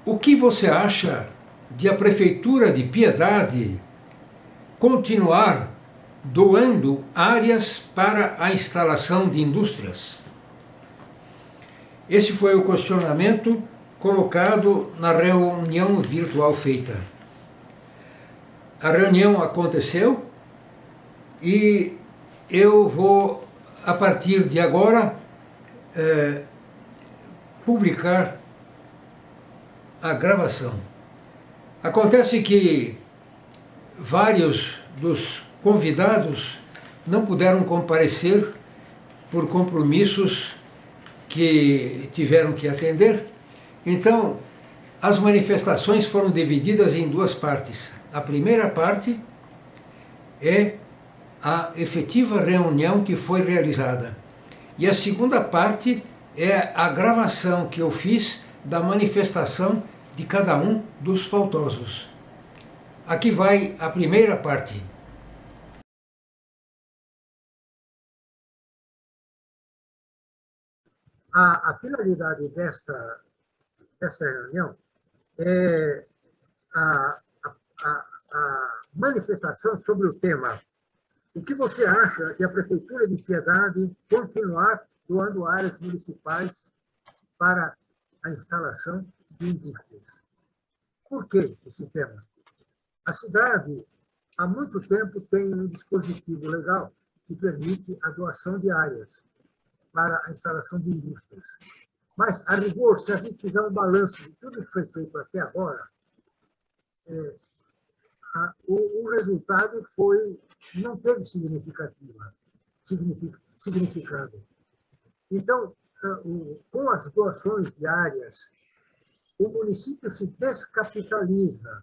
O que você acha de a Prefeitura de Piedade continuar doando áreas para a instalação de indústrias? Esse foi o questionamento colocado na reunião virtual feita. A reunião aconteceu e eu vou, a partir de agora, publicar a gravação. Acontece que vários dos convidados não puderam comparecer por compromissos que tiveram que atender. Então, as manifestações foram divididas em duas partes. A primeira parte é a efetiva reunião que foi realizada. E a segunda parte é a gravação que eu fiz da manifestação de cada um dos faltosos. Aqui vai a primeira parte. A finalidade desta reunião é a manifestação sobre o tema: o que você acha de a Prefeitura de Piedade continuar doando áreas municipais para a instalação de indústrias? Por que esse tema? A cidade, há muito tempo, tem um dispositivo legal que permite a doação de áreas para a instalação de indústrias. Mas, a rigor, se a gente fizer um balanço de tudo que foi feito até agora, o resultado não teve significado. Então, com as doações diárias, o município se descapitaliza,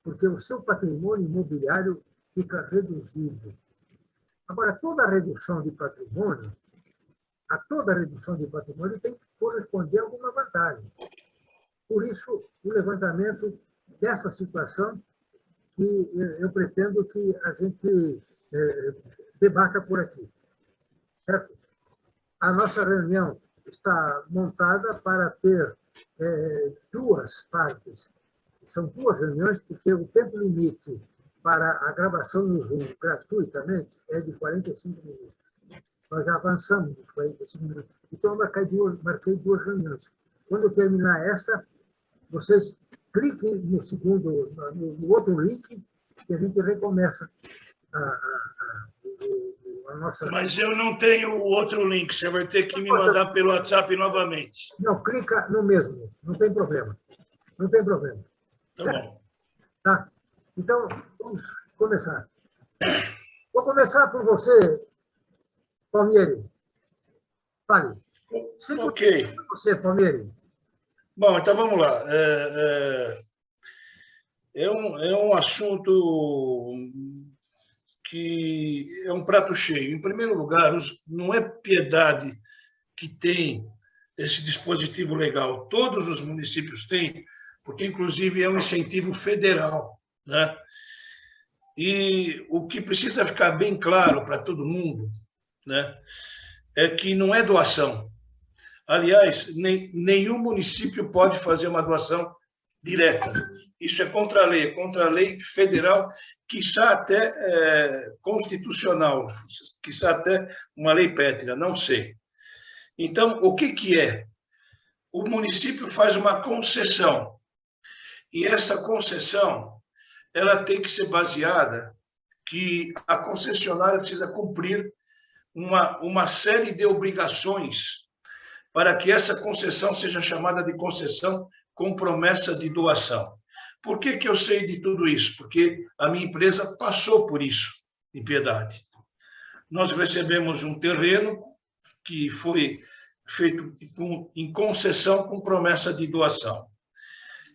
porque o seu patrimônio imobiliário fica reduzido. Agora, toda redução de patrimônio tem que corresponder a alguma vantagem. Por isso, o levantamento dessa situação que eu pretendo que a gente debata por aqui. Certo? A nossa reunião está montada para ter duas partes. São duas reuniões, porque o tempo limite para a gravação no Zoom gratuitamente é de 45 minutos. Nós já avançamos dos 45 minutos. Então, eu marquei duas reuniões. Quando terminar esta, vocês cliquem no outro link e a gente recomeça a nossa... Mas eu não tenho o outro link, você vai ter que me mandar pelo WhatsApp novamente. Não, clica no mesmo, não tem problema. Não tem problema. Tá bom. Tá? Então, vamos começar. Vou começar por você, Palmieri. Fale. Ok. Você, Palmieri. Bom, então vamos lá. É um assunto que é um prato cheio. Em primeiro lugar, não é Piedade que tem esse dispositivo legal. Todos os municípios têm, porque, inclusive, é um incentivo federal, né? E o que precisa ficar bem claro para todo mundo, né, é que não é doação. Aliás, nenhum município pode fazer uma doação direta. Isso é contra a lei federal, quiçá até constitucional, quiçá até uma lei pétrea, não sei. Então, o que é? O município faz uma concessão, e essa concessão ela tem que ser baseada que a concessionária precisa cumprir uma série de obrigações para que essa concessão seja chamada de concessão com promessa de doação. Por que eu sei de tudo isso? Porque a minha empresa passou por isso, em Piedade. Nós recebemos um terreno que foi feito em concessão com promessa de doação.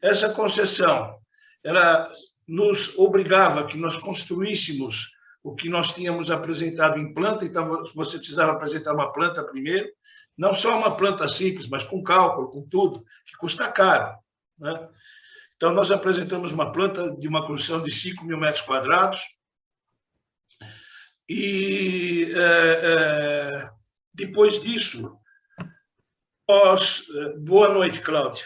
Essa concessão, ela nos obrigava que nós construíssemos o que nós tínhamos apresentado em planta, então você precisava apresentar uma planta primeiro, não só uma planta simples, mas com cálculo, com tudo, que custa caro, né? Então, nós apresentamos uma planta de uma construção de 5.000 metros quadrados e, depois disso, boa noite, Cláudia.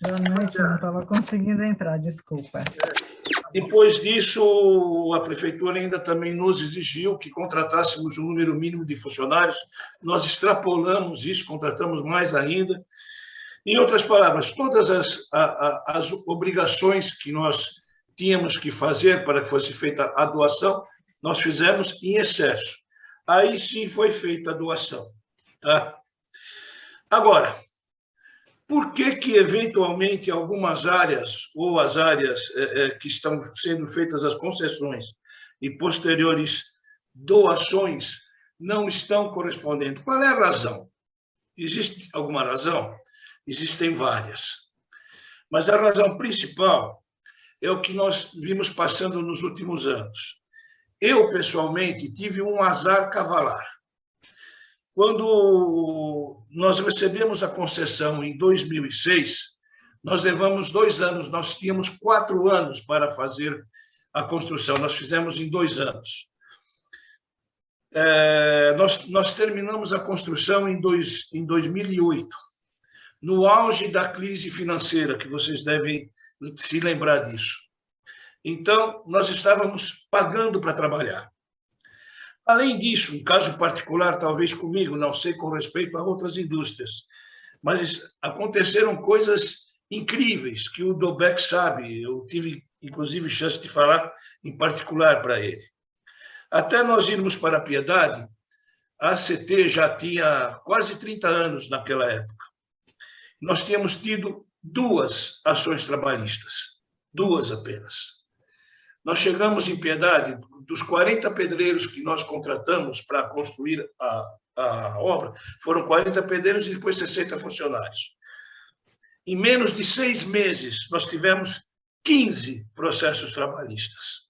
Boa noite, eu não estava conseguindo entrar, desculpa. Depois disso, a prefeitura ainda também nos exigiu que contratássemos um número mínimo de funcionários. Nós extrapolamos isso, contratamos mais ainda. Em outras palavras, todas as obrigações que nós tínhamos que fazer para que fosse feita a doação, nós fizemos em excesso. Aí sim foi feita a doação. Tá? Agora, por que, eventualmente, algumas áreas, ou as áreas que estão sendo feitas as concessões e posteriores doações, não estão correspondendo? Qual é a razão? Existe alguma razão? Existem várias. Mas a razão principal é o que nós vimos passando nos últimos anos. Eu, pessoalmente, tive um azar cavalar. Quando nós recebemos a concessão em 2006, nós levamos 2 anos, nós tínhamos 4 anos para fazer a construção, nós fizemos em 2 anos. Nós terminamos a construção em 2008, no auge da crise financeira, que vocês devem se lembrar disso. Então, nós estávamos pagando para trabalhar. Além disso, um caso particular, talvez comigo, não sei com respeito a outras indústrias, mas aconteceram coisas incríveis que o Dobec sabe, eu tive, inclusive, chance de falar em particular para ele. Até nós irmos para a Piedade, a ACT já tinha quase 30 anos naquela época. Nós tínhamos tido 2 ações trabalhistas, 2 apenas. Nós chegamos em Piedade, dos 40 pedreiros que nós contratamos para construir a obra, foram 40 pedreiros e depois 60 funcionários. Em menos de 6 meses, nós tivemos 15 processos trabalhistas.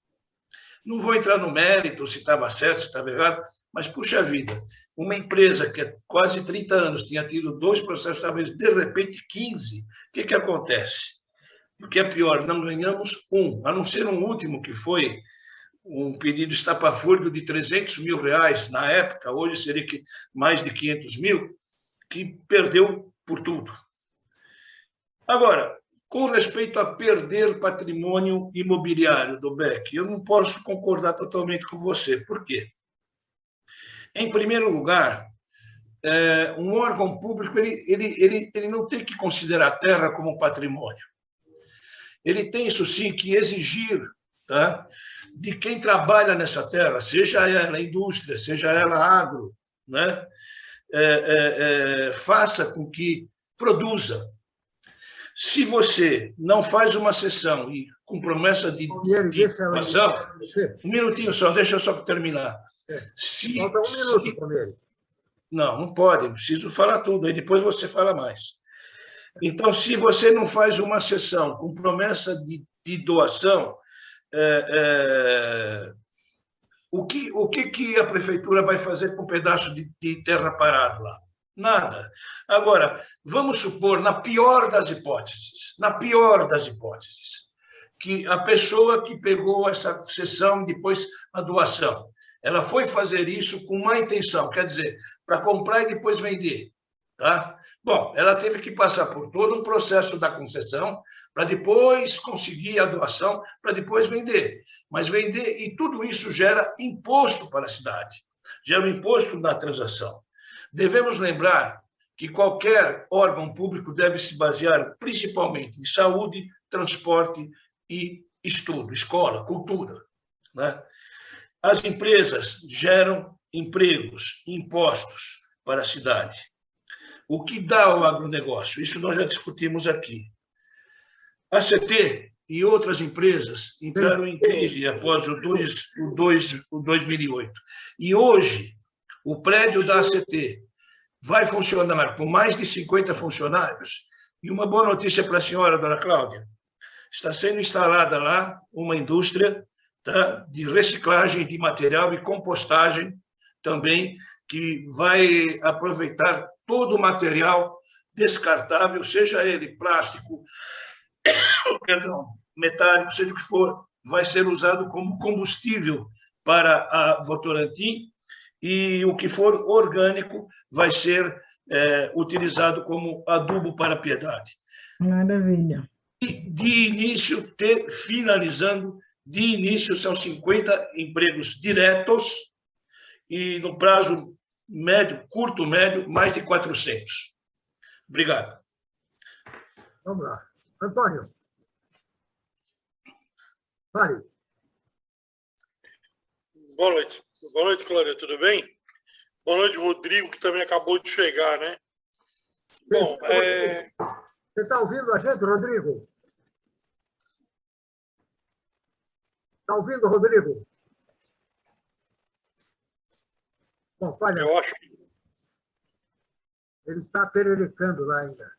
Não vou entrar no mérito, se estava certo, se estava errado, mas, puxa vida, uma empresa que há quase 30 anos tinha tido 2 processos trabalhistas, de repente 15, o que acontece? O que é pior, não ganhamos um, a não ser um último, que foi um pedido estapafúrdio de R$300 mil, na época, hoje seria mais de 500 mil, que perdeu por tudo. Agora, com respeito a perder patrimônio imobiliário do BEC, eu não posso concordar totalmente com você. Por quê? Em primeiro lugar, um órgão público ele não tem que considerar a terra como patrimônio. Ele tem, isso sim, que exigir, tá, de quem trabalha nessa terra, seja ela indústria, seja ela agro, né, faça com que produza. Se você não faz uma sessão e com promessa de doação... Um minutinho só, deixa eu só terminar. Falta um minuto, Palmeiras. Não pode, preciso falar tudo, aí depois você fala mais. Então, se você não faz uma sessão com promessa de doação, o que a prefeitura vai fazer com um pedaço de terra parado lá? Nada. Agora, vamos supor, na pior das hipóteses, que a pessoa que pegou essa sessão, depois a doação, ela foi fazer isso com má intenção, quer dizer, para comprar e depois vender, tá? Bom, ela teve que passar por todo um processo da concessão para depois conseguir a doação, para depois vender. Mas vender, e tudo isso gera imposto para a cidade, gera um imposto na transação. Devemos lembrar que qualquer órgão público deve se basear principalmente em saúde, transporte e estudo, escola, cultura, né? As empresas geram empregos, impostos para a cidade. O que dá ao agronegócio? Isso nós já discutimos aqui. A CT e outras empresas entraram em crise após o 2008. E hoje, o prédio da ACT vai funcionar com mais de 50 funcionários. E uma boa notícia para a senhora, dona Cláudia. Está sendo instalada lá uma indústria, tá, de reciclagem de material e compostagem também, que vai aproveitar todo o material descartável, seja ele plástico, perdão, metálico, seja o que for, vai ser usado como combustível para a Votorantim, e o que for orgânico vai ser utilizado como adubo para a Piedade. Maravilha. De início, finalizando, de início são 50 empregos diretos e no prazo médio, curto, médio, mais de 400. Obrigado. Vamos lá. Antônio. Fale. Boa noite. Boa noite, Cláudia. Tudo bem? Boa noite, Rodrigo, que também acabou de chegar, né? Bom, Você está ouvindo a gente, Rodrigo? Está ouvindo, Rodrigo? Bom, olha, eu acho que... ele está pererecando lá ainda.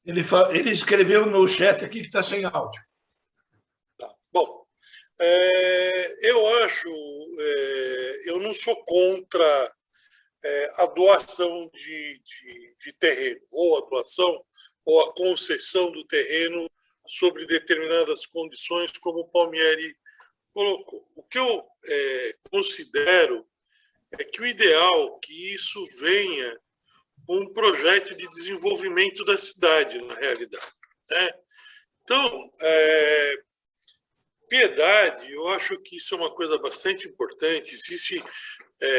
Ele escreveu no chat aqui que está sem áudio. Tá. Bom, eu acho... eu não sou contra a doação de terreno, ou a doação, ou a concessão do terreno sobre determinadas condições, como o Palmieri colocou. O que eu considero é que o ideal é que isso venha um projeto de desenvolvimento da cidade, na realidade, né? Então, Piedade, eu acho que isso é uma coisa bastante importante.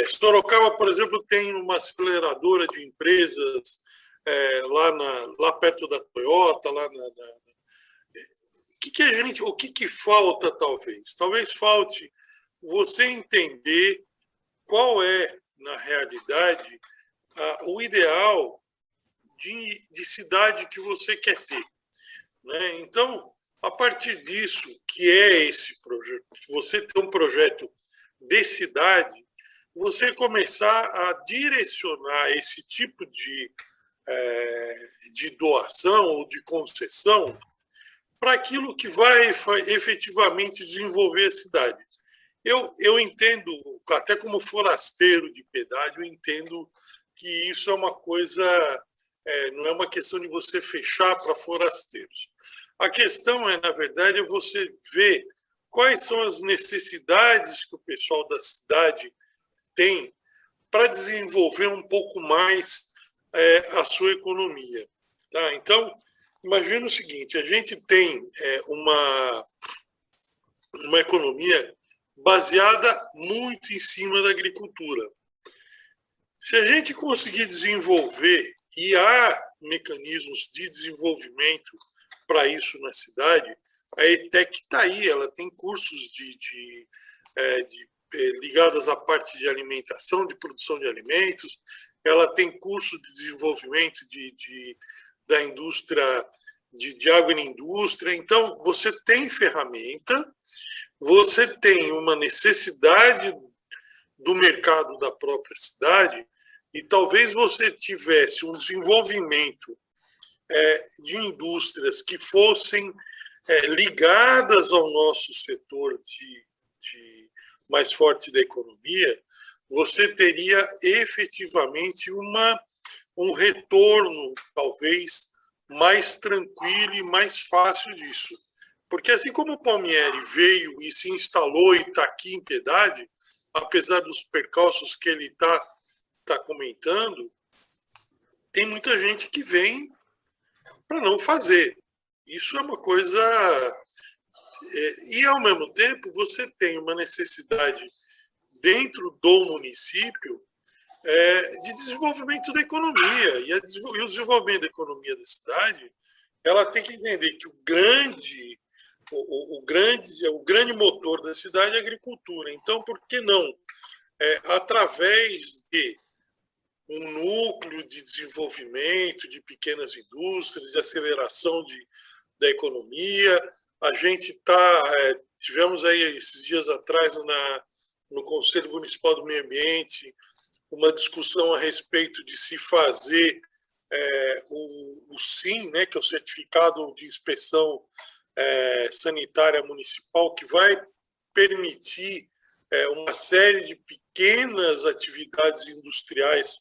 Sorocaba, por exemplo, tem uma aceleradora de empresas lá perto da Toyota, o que falta, talvez? Talvez falte você entender qual é, na realidade, o ideal de cidade que você quer ter, né? Então, a partir disso, que é esse projeto, você ter um projeto de cidade, você começar a direcionar esse tipo de doação ou de concessão para aquilo que vai efetivamente desenvolver a cidade. Eu entendo, até como forasteiro de Piedade, eu entendo que isso é uma coisa, não é uma questão de você fechar para forasteiros. A questão na verdade, você ver quais são as necessidades que o pessoal da cidade tem para desenvolver um pouco mais a sua economia. Tá? Então, imagina o seguinte, a gente tem uma economia baseada muito em cima da agricultura. Se a gente conseguir desenvolver, e há mecanismos de desenvolvimento para isso na cidade, a ETEC está aí, ela tem cursos ligados à parte de alimentação, de produção de alimentos, ela tem curso de desenvolvimento da indústria, de agroindústria. Então, você tem ferramenta, você tem uma necessidade do mercado da própria cidade e talvez você tivesse um desenvolvimento de indústrias que fossem ligadas ao nosso setor mais forte da economia, você teria efetivamente um retorno, talvez, mais tranquilo e mais fácil disso. Porque assim como o Palmieri veio e se instalou e está aqui em Piedade, apesar dos percalços que ele está comentando, tem muita gente que vem para não fazer. Isso é uma coisa... E, ao mesmo tempo, você tem uma necessidade dentro do município de desenvolvimento da economia. E o desenvolvimento da economia da cidade, ela tem que entender que o grande motor da cidade é a agricultura. Então, por que não, através de um núcleo de desenvolvimento de pequenas indústrias, de aceleração da economia, a gente tivemos aí esses dias atrás no Conselho Municipal do Meio Ambiente uma discussão a respeito de se fazer o SIM, né, que é o Certificado de Inspeção Sanitária Municipal, que vai permitir uma série de pequenas atividades industriais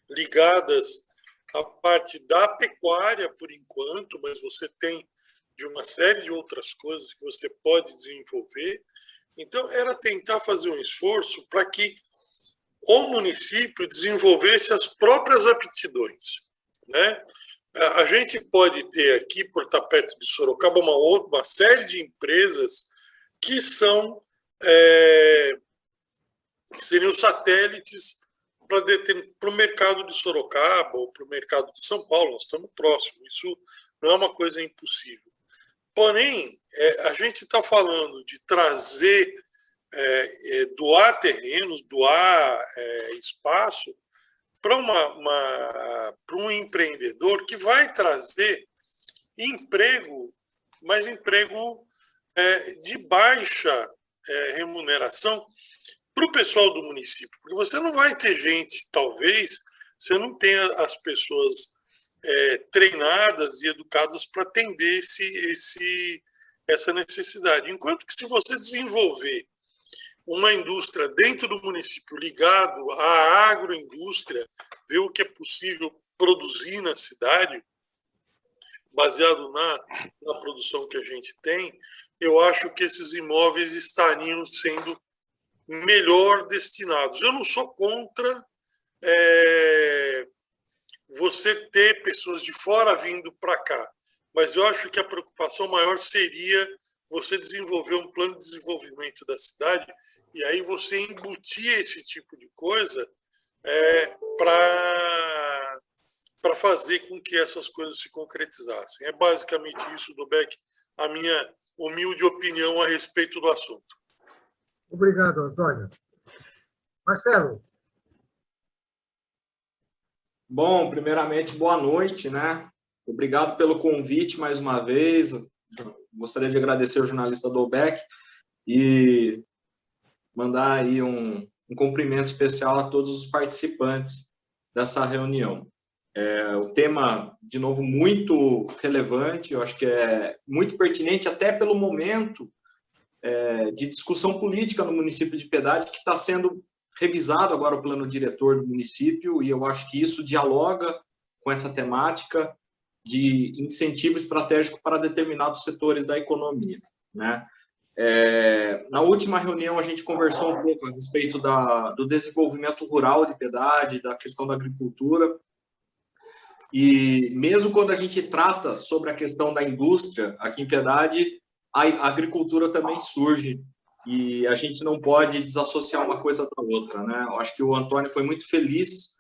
ligadas à parte da pecuária, por enquanto, mas você tem de uma série de outras coisas que você pode desenvolver. Então, era tentar fazer um esforço para que o município desenvolvesse as próprias aptidões, né? A gente pode ter aqui, por estar perto de Sorocaba, uma série de empresas que são que seriam satélites para o mercado de Sorocaba ou para o mercado de São Paulo. Nós estamos próximos, isso não é uma coisa impossível. Porém, a gente está falando de trazer, doar terrenos, doar espaço para um empreendedor que vai trazer emprego, mas emprego de baixa remuneração para o pessoal do município. Porque você não vai ter gente, talvez, você não tenha as pessoas treinadas e educadas para atender essa necessidade. Enquanto que se você desenvolver uma indústria dentro do município ligado à agroindústria, ver o que é possível produzir na cidade, baseado na produção que a gente tem, eu acho que esses imóveis estariam sendo melhor destinados. Eu não sou contra você ter pessoas de fora vindo para cá, mas eu acho que a preocupação maior seria você desenvolver um plano de desenvolvimento da cidade e aí você embutir esse tipo de coisa para fazer com que essas coisas se concretizassem. É basicamente isso, Dobeck, a minha humilde opinião a respeito do assunto. Obrigado, Antônio. Marcelo. Bom, primeiramente, boa noite, né? Obrigado pelo convite mais uma vez. Gostaria de agradecer ao jornalista Dobeck e mandar aí um cumprimento especial a todos os participantes dessa reunião. O tema, de novo, muito relevante, eu acho que é muito pertinente até pelo momento de discussão política no município de Piedade, que está sendo revisado agora o plano diretor do município, e eu acho que isso dialoga com essa temática de incentivo estratégico para determinados setores da economia, né? Na última reunião, a gente conversou um pouco a respeito do desenvolvimento rural de Piedade, da questão da agricultura, e mesmo quando a gente trata sobre a questão da indústria, aqui em Piedade, a agricultura também surge, e a gente não pode desassociar uma coisa da outra, né? Eu acho que o Antônio foi muito feliz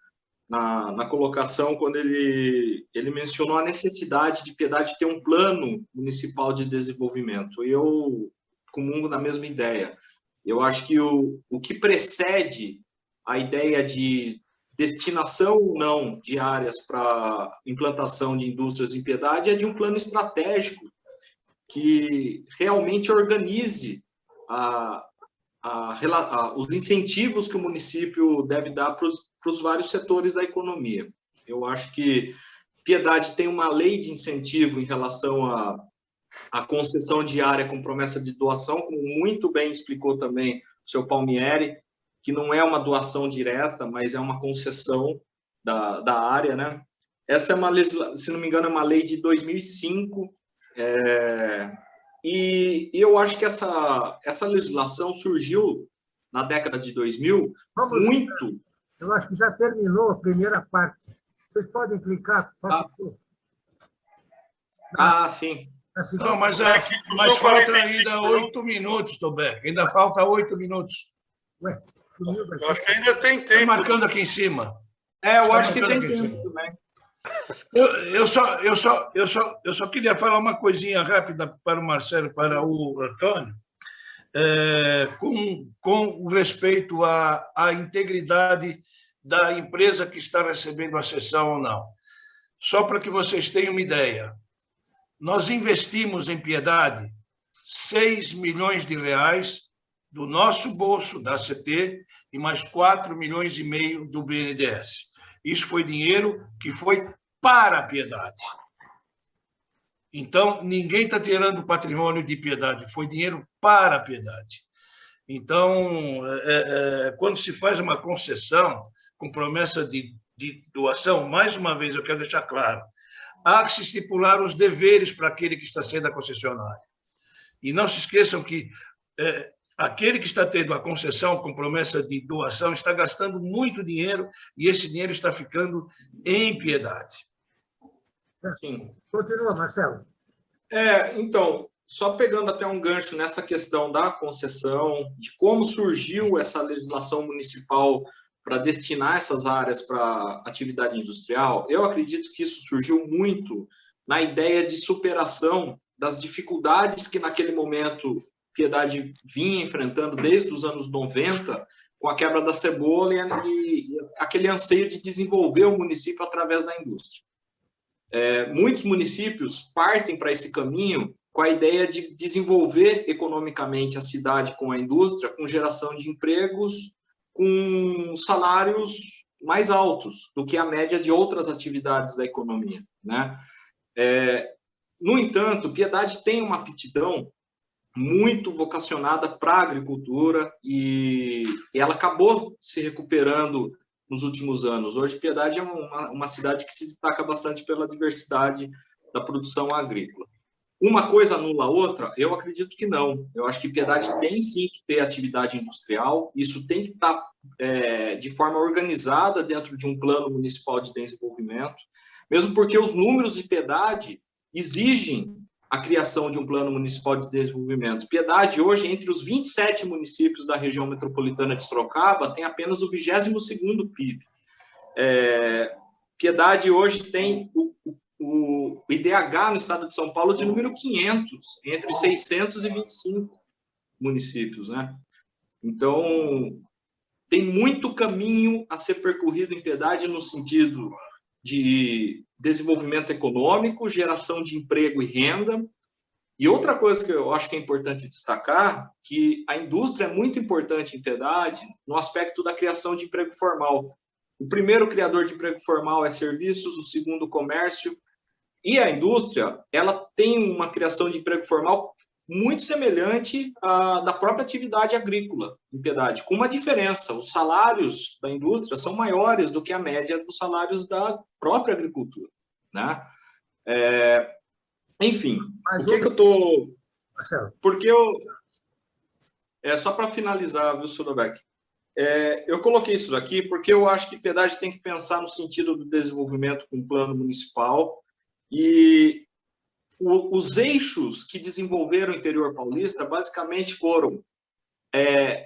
na colocação quando ele mencionou a necessidade de Piedade ter um plano municipal de desenvolvimento. E eu comungo na mesma ideia. Eu acho que o que precede a ideia de destinação ou não de áreas para implantação de indústrias em Piedade é de um plano estratégico que realmente organize os incentivos que o município deve dar para os vários setores da economia. Eu acho que Piedade tem uma lei de incentivo em relação à concessão de área com promessa de doação, como muito bem explicou também o seu Palmieri, que não é uma doação direta, mas é uma concessão da área, né? Essa é uma legislação, se não me engano, é uma lei de 2005, e eu acho que essa legislação surgiu na década de 2000, muito... Eu acho que já terminou a primeira parte. Vocês podem clicar? Sim. Não, mas falta ainda 8 minutos, Dobeck. Ainda falta 8 minutos. Ué, eu acho que ainda tem tempo. Estou marcando aqui em cima. Eu acho que tem tempo também. Eu só queria falar uma coisinha rápida para o Marcelo e para o Antônio, com respeito à integridade da empresa que está recebendo a cessão ou não. Só para que vocês tenham uma ideia, nós investimos em Piedade 6 milhões de reais do nosso bolso, da ACT, e mais 4,5 milhões do BNDES. Isso foi dinheiro que foi para a Piedade. Então, ninguém está tirando o patrimônio de Piedade, foi dinheiro para a Piedade. Então, quando se faz uma concessão com promessa de doação, mais uma vez eu quero deixar claro, há que se estipular os deveres para aquele que está sendo a concessionária. E não se esqueçam que aquele que está tendo a concessão com promessa de doação está gastando muito dinheiro e esse dinheiro está ficando em Piedade. Sim. Continua, Marcelo. Então, só pegando até um gancho nessa questão da concessão, de como surgiu essa legislação municipal para destinar essas áreas para atividade industrial, eu acredito que isso surgiu muito na ideia de superação das dificuldades que naquele momento Piedade vinha enfrentando desde os anos 90, com a quebra da cebola e aquele anseio de desenvolver o município através da indústria. Muitos municípios partem para esse caminho com a ideia de desenvolver economicamente a cidade com a indústria, com geração de empregos, com salários mais altos do que a média de outras atividades da economia, né? No entanto, Piedade tem uma aptidão muito vocacionada para a agricultura e ela acabou se recuperando nos últimos anos. Hoje, Piedade é uma cidade que se destaca bastante pela diversidade da produção agrícola. Uma coisa anula a outra? Eu acredito que não. Eu acho que Piedade tem sim que ter atividade industrial, isso tem que estar de forma organizada dentro de um plano municipal de desenvolvimento, mesmo porque os números de Piedade exigem a criação de um plano municipal de desenvolvimento. Piedade, hoje, entre os 27 municípios da região metropolitana de Sorocaba, tem apenas o 22º PIB. Piedade, hoje, tem o IDH no estado de São Paulo de número 500, entre 625 municípios, né? Então, tem muito caminho a ser percorrido em Piedade no sentido de desenvolvimento econômico, geração de emprego e renda. E outra coisa que eu acho que é importante destacar, que a indústria é muito importante em Piedade no aspecto da criação de emprego formal. O primeiro criador de emprego formal é serviços, o segundo comércio, e a indústria, ela tem uma criação de emprego formal muito semelhante à da própria atividade agrícola em Piedade, com uma diferença: os salários da indústria são maiores do que a média dos salários da própria agricultura, né? Enfim, Mas o que eu estou... Marcelo. Porque só para finalizar, viu, Sudobeck? Eu coloquei isso daqui porque eu acho que Piedade tem que pensar no sentido do desenvolvimento com o plano municipal, e os eixos que desenvolveram o interior paulista basicamente foram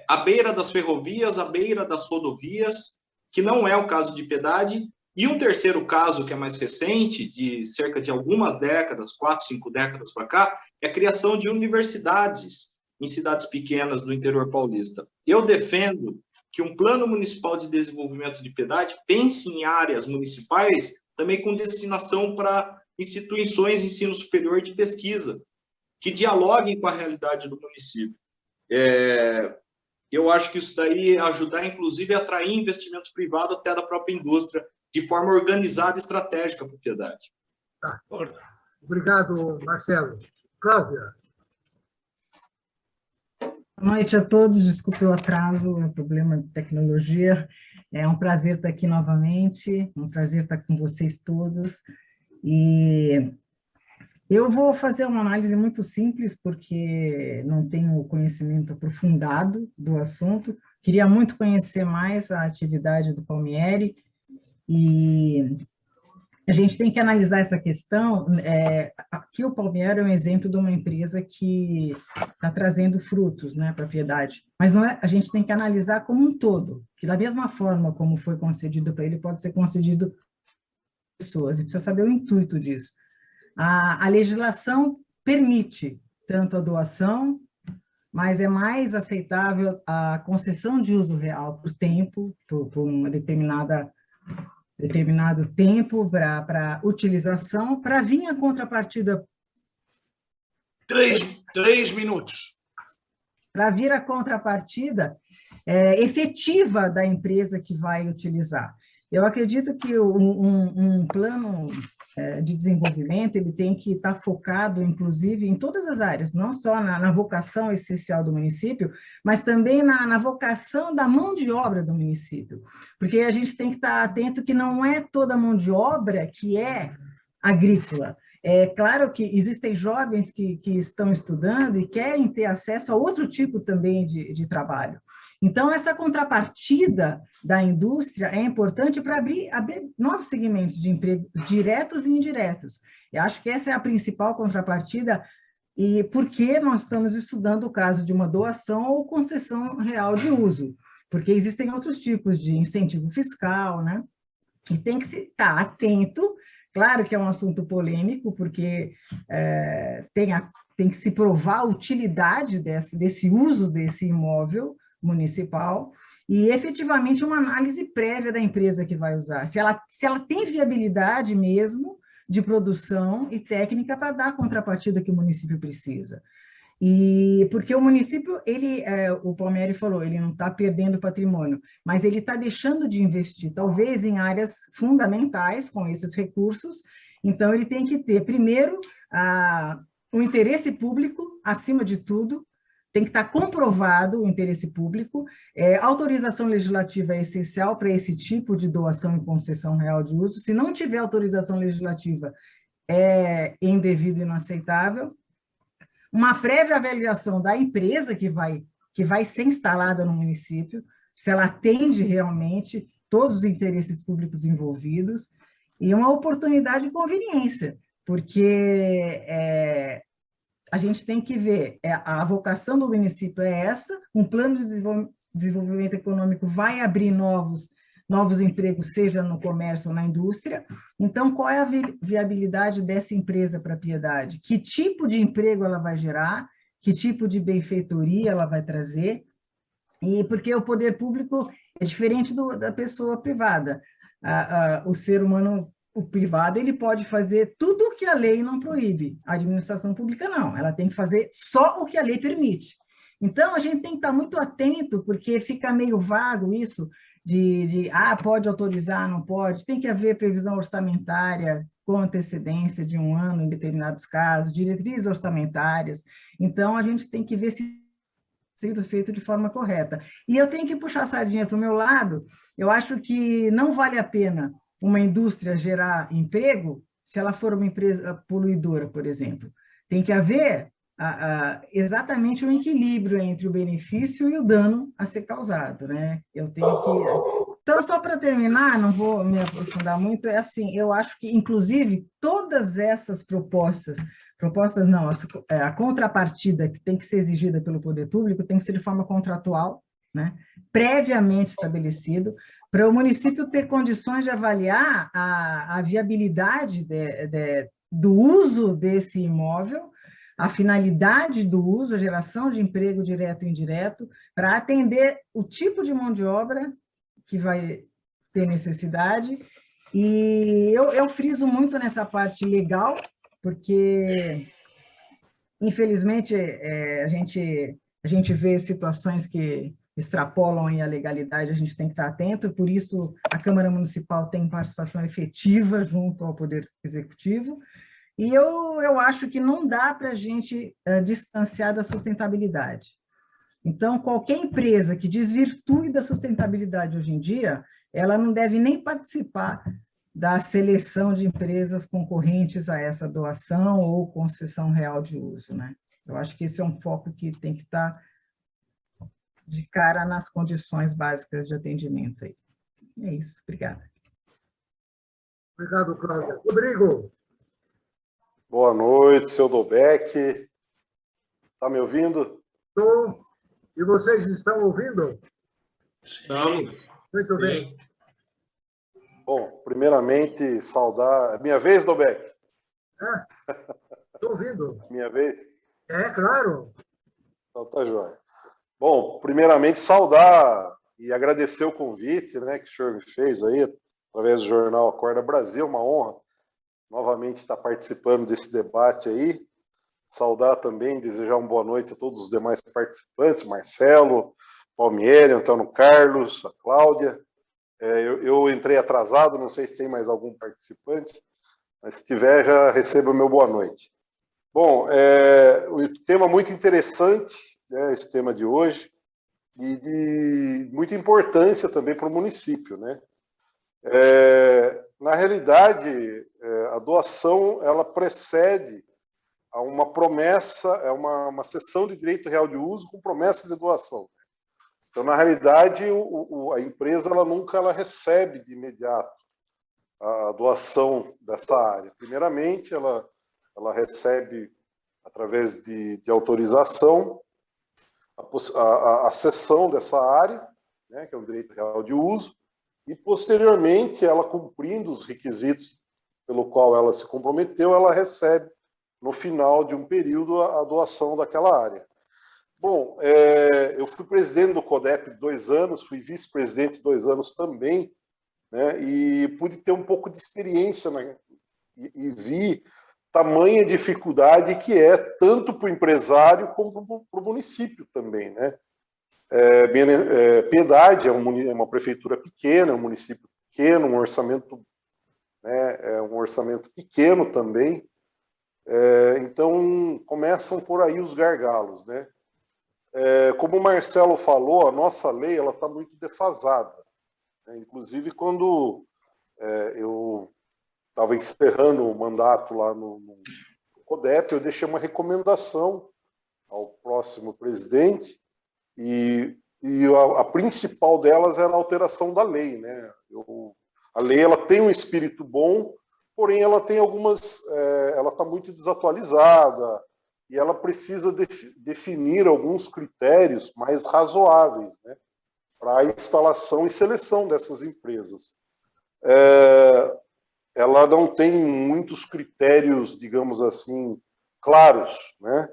à beira das ferrovias, à beira das rodovias, que não é o caso de Piedade, e um terceiro caso, que é mais recente, de cerca de algumas décadas, 4, 5 décadas para cá, é a criação de universidades em cidades pequenas do interior paulista. Eu defendo que um plano municipal de desenvolvimento de Piedade pense em áreas municipais também com destinação para instituições de ensino superior de pesquisa, que dialoguem com a realidade do município. Eu acho que isso daí ajudar, inclusive, a atrair investimento privado até da própria indústria, de forma organizada e estratégica para a Piedade. Tá. Obrigado, Marcelo. Cláudia. Boa noite a todos, desculpe o atraso, é um problema de tecnologia. É um prazer estar aqui novamente, um prazer estar com vocês todos. E eu vou fazer uma análise muito simples, porque não tenho conhecimento aprofundado do assunto. Queria muito conhecer mais a atividade do Palmieri, e a gente tem que analisar essa questão. Aqui o Palmieri é um exemplo de uma empresa que está trazendo frutos, né, para a Piedade, mas não a gente tem que analisar como um todo, que da mesma forma como foi concedido para ele, pode ser concedido para pessoas, e precisa saber o intuito disso. A legislação permite tanto a doação, mas é mais aceitável a concessão de uso real por tempo, por uma determinado tempo para utilização, para vir a contrapartida... 3 minutos. Para vir a contrapartida efetiva da empresa que vai utilizar. Eu acredito que um plano de desenvolvimento ele tem que estar focado, inclusive, em todas as áreas, não só na vocação essencial do município, mas também na vocação da mão de obra do município. Porque a gente tem que estar atento que não é toda mão de obra que é agrícola. É claro que existem jovens que estão estudando e querem ter acesso a outro tipo também de trabalho. Então, essa contrapartida da indústria é importante para abrir novos segmentos de emprego, diretos e indiretos. Eu acho que essa é a principal contrapartida, e porque nós estamos estudando o caso de uma doação ou concessão real de uso, porque existem outros tipos de incentivo fiscal, né? E tem que estar atento. Claro que é um assunto polêmico, porque tem que se provar a utilidade desse uso desse imóvel municipal e, efetivamente, uma análise prévia da empresa que vai usar. Se ela tem viabilidade mesmo de produção e técnica para dar a contrapartida que o município precisa. E porque o município, o Palmieri falou, ele não está perdendo patrimônio, mas ele está deixando de investir, talvez em áreas fundamentais com esses recursos. Então, ele tem que ter, primeiro, o interesse público, acima de tudo, tem que estar comprovado o interesse público. Autorização legislativa é essencial para esse tipo de doação e concessão real de uso. Se não tiver autorização legislativa, é indevido e inaceitável. Uma prévia avaliação da empresa que vai ser instalada no município, se ela atende realmente todos os interesses públicos envolvidos, e uma oportunidade de conveniência, porque a gente tem que ver, a vocação do município é essa, um plano de desenvolvimento econômico vai abrir novos empregos, seja no comércio ou na indústria. Então, qual é a viabilidade dessa empresa para a Piedade? Que tipo de emprego ela vai gerar? Que tipo de benfeitoria ela vai trazer? E porque o poder público é diferente da pessoa privada. O ser humano, o privado, ele pode fazer tudo o que a lei não proíbe. A administração pública não, ela tem que fazer só o que a lei permite. Então, a gente tem que estar muito atento, porque fica meio vago isso, pode autorizar, não pode, tem que haver previsão orçamentária com antecedência de 1 ano em determinados casos, diretrizes orçamentárias. Então, a gente tem que ver se sendo feito de forma correta. E eu tenho que puxar a sardinha para o meu lado. Eu acho que não vale a pena uma indústria gerar emprego se ela for uma empresa poluidora, por exemplo. Tem que haver exatamente um equilíbrio entre o benefício e o dano a ser causado, né? Eu tenho que... Então, só para terminar, não vou me aprofundar muito, eu acho que, inclusive, todas essas propostas não, a contrapartida que tem que ser exigida pelo poder público tem que ser de forma contratual, né? Previamente estabelecido, para o município ter condições de avaliar a viabilidade do uso desse imóvel, a finalidade do uso, a geração de emprego direto e indireto, para atender o tipo de mão de obra que vai ter necessidade. E eu friso muito nessa parte legal, porque, infelizmente, a gente vê situações que extrapolam a legalidade, a gente tem que estar atento, por isso a Câmara Municipal tem participação efetiva junto ao Poder Executivo, e eu acho que não dá para a gente distanciar da sustentabilidade. Então, qualquer empresa que desvirtue da sustentabilidade hoje em dia, ela não deve nem participar da seleção de empresas concorrentes a essa doação ou concessão real de uso, né? Eu acho que esse é um foco que tem que estar de cara nas condições básicas de atendimento aí. É isso, obrigada. Obrigado, Cláudia. Rodrigo. Boa noite, seu Dolbeck. Está me ouvindo? Estou. E vocês estão ouvindo? Estamos. Muito bem. Bom, primeiramente, saudar... Minha vez, Dolbeck? Estou ouvindo. Minha vez? É, claro. Então, tá joia. Bom, primeiramente, saudar e agradecer o convite, né, que o senhor me fez aí, através do jornal Acorda Brasil, uma honra novamente estar participando desse debate aí. Saudar também, desejar uma boa noite a todos os demais participantes, Marcelo, Palmieri, Antônio Carlos, a Cláudia. Eu entrei atrasado, não sei se tem mais algum participante, mas se tiver, já receba o meu boa noite. Bom, o tema muito interessante, né, esse tema de hoje, e de muita importância também para o município, né? Na realidade, a doação, ela precede a uma promessa, uma cessão de direito real de uso com promessa de doação. Então, na realidade, a empresa ela recebe de imediato a doação dessa área. Primeiramente, ela recebe, através de autorização, a cessão dessa área, né, que é um direito real de uso, e, posteriormente, ela cumprindo os requisitos pelo qual ela se comprometeu, ela recebe, no final de um período, a doação daquela área. Bom, eu fui presidente do CODEP 2 anos, fui vice-presidente 2 anos também, né, e pude ter um pouco de experiência, né, e vi tamanha dificuldade que é, tanto para o empresário como para o município também, né. Piedade é uma prefeitura pequena, é um município pequeno, um orçamento, né, um orçamento pequeno também, então começam por aí os gargalos, né. Como o Marcelo falou, a nossa lei ela está muito defasada, né? Inclusive, quando eu estava encerrando o mandato lá no CODEP, eu deixei uma recomendação ao próximo presidente, e a principal delas era a alteração da lei, né? A lei ela tem um espírito bom, porém ela tem ela está muito desatualizada, e ela precisa definir alguns critérios mais razoáveis, né, para a instalação e seleção dessas empresas. Ela não tem muitos critérios, digamos assim, claros, né?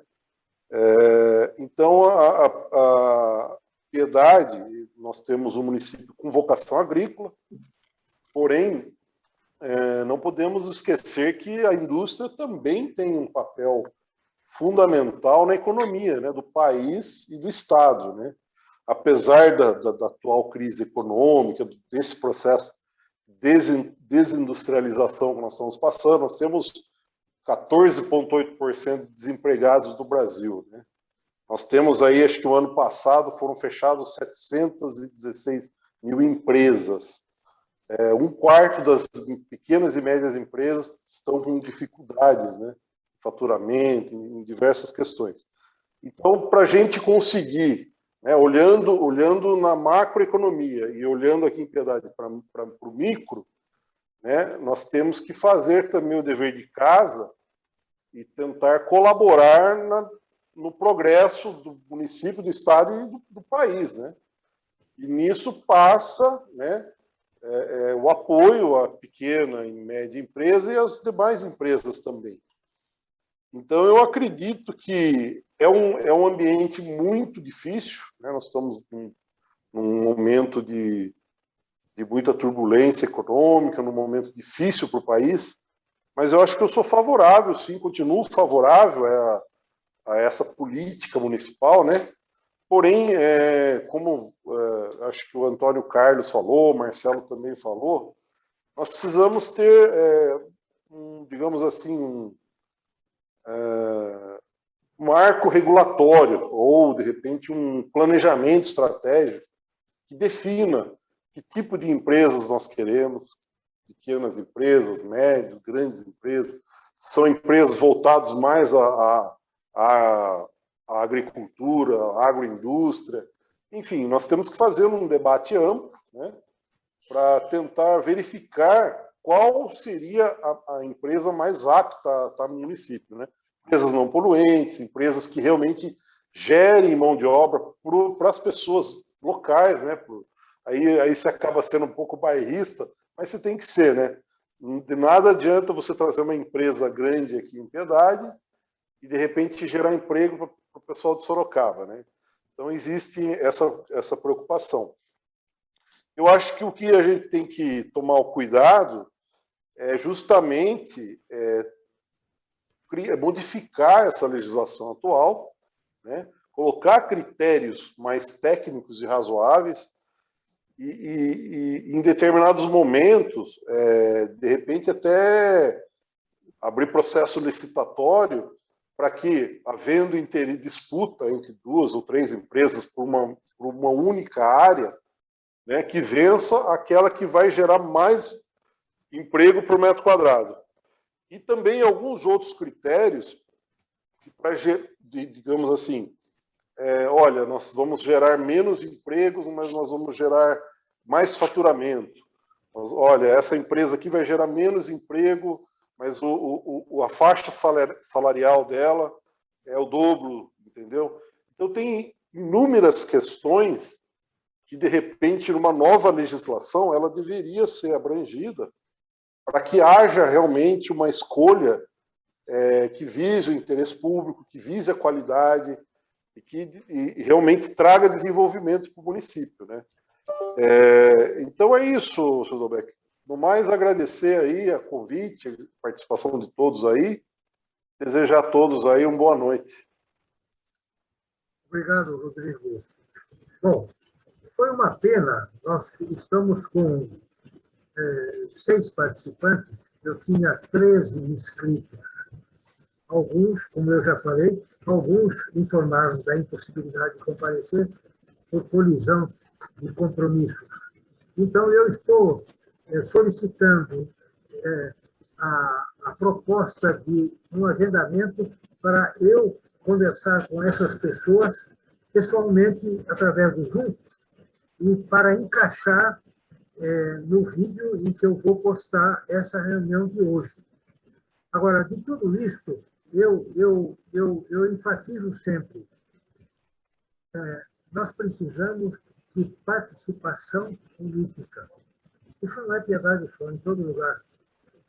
Então, a Piedade, nós temos um município com vocação agrícola, porém, não podemos esquecer que a indústria também tem um papel fundamental na economia, né, do país e do Estado, né? Apesar da atual crise econômica, desse processo de desindustrialização que nós estamos passando, nós temos 14,8% de desempregados do Brasil, né? Nós temos aí, acho que o ano passado foram fechados 716 mil empresas. Um quarto das pequenas e médias empresas estão com dificuldades, né? Faturamento, em diversas questões. Então, para a gente conseguir, né, olhando na macroeconomia e olhando aqui em Piedade para o micro, né, nós temos que fazer também o dever de casa e tentar colaborar no progresso do município, do estado e do país, né? E nisso passa, né, o apoio à pequena e média empresa e às demais empresas também. Então, eu acredito que é um ambiente muito difícil, né? Nós estamos num momento de muita turbulência econômica, num momento difícil para o país, mas eu acho que eu sou favorável, sim, continuo favorável a essa política municipal, né? Porém, como acho que o Antônio Carlos falou, o Marcelo também falou, nós precisamos ter, digamos assim, um marco regulatório ou, de repente, um planejamento estratégico que defina que tipo de empresas nós queremos, pequenas empresas, médias, grandes empresas, são empresas voltadas mais à agricultura, à agroindústria. Enfim, nós temos que fazer um debate amplo, né, para tentar verificar qual seria a empresa mais apta a estar no município, né? Empresas não poluentes, empresas que realmente gerem mão de obra para as pessoas locais, né? Aí você acaba sendo um pouco bairrista, mas você tem que ser, né? De nada adianta você trazer uma empresa grande aqui em Piedade e, de repente, gerar emprego para o pessoal de Sorocaba, né? Então, existe essa preocupação. Eu acho que o que a gente tem que tomar o cuidado é justamente modificar essa legislação atual, né? Colocar critérios mais técnicos e razoáveis e em determinados momentos, de repente, até abrir processo licitatório para que, havendo disputa entre 2 ou 3 empresas por uma única área, né, que vença aquela que vai gerar mais emprego por metro quadrado. E também alguns outros critérios para, digamos assim, olha, nós vamos gerar menos empregos, mas nós vamos gerar mais faturamento. Olha, essa empresa aqui vai gerar menos emprego, mas a faixa salarial dela é o dobro, entendeu? Então, tem inúmeras questões que, de repente, numa nova legislação, ela deveria ser abrangida para que haja realmente uma escolha que vise o interesse público, que vise a qualidade e que realmente traga desenvolvimento para o município, né? Então é isso, Sr. Dolbeck. No mais, agradecer aí a convite, a participação de todos aí, desejar a todos aí uma boa noite. Obrigado, Rodrigo. Bom, foi uma pena, nós estamos com 6 participantes, eu tinha 13 inscritos. Alguns, como eu já falei, alguns informaram da impossibilidade de comparecer por colisão de compromissos. Então, eu estou solicitando a proposta de um agendamento para eu conversar com essas pessoas pessoalmente, através do Zoom, e para encaixar no vídeo em que eu vou postar essa reunião de hoje. Agora, de tudo isso, eu enfatizo sempre, nós precisamos de participação política. Isso não é piedade só, em todo lugar.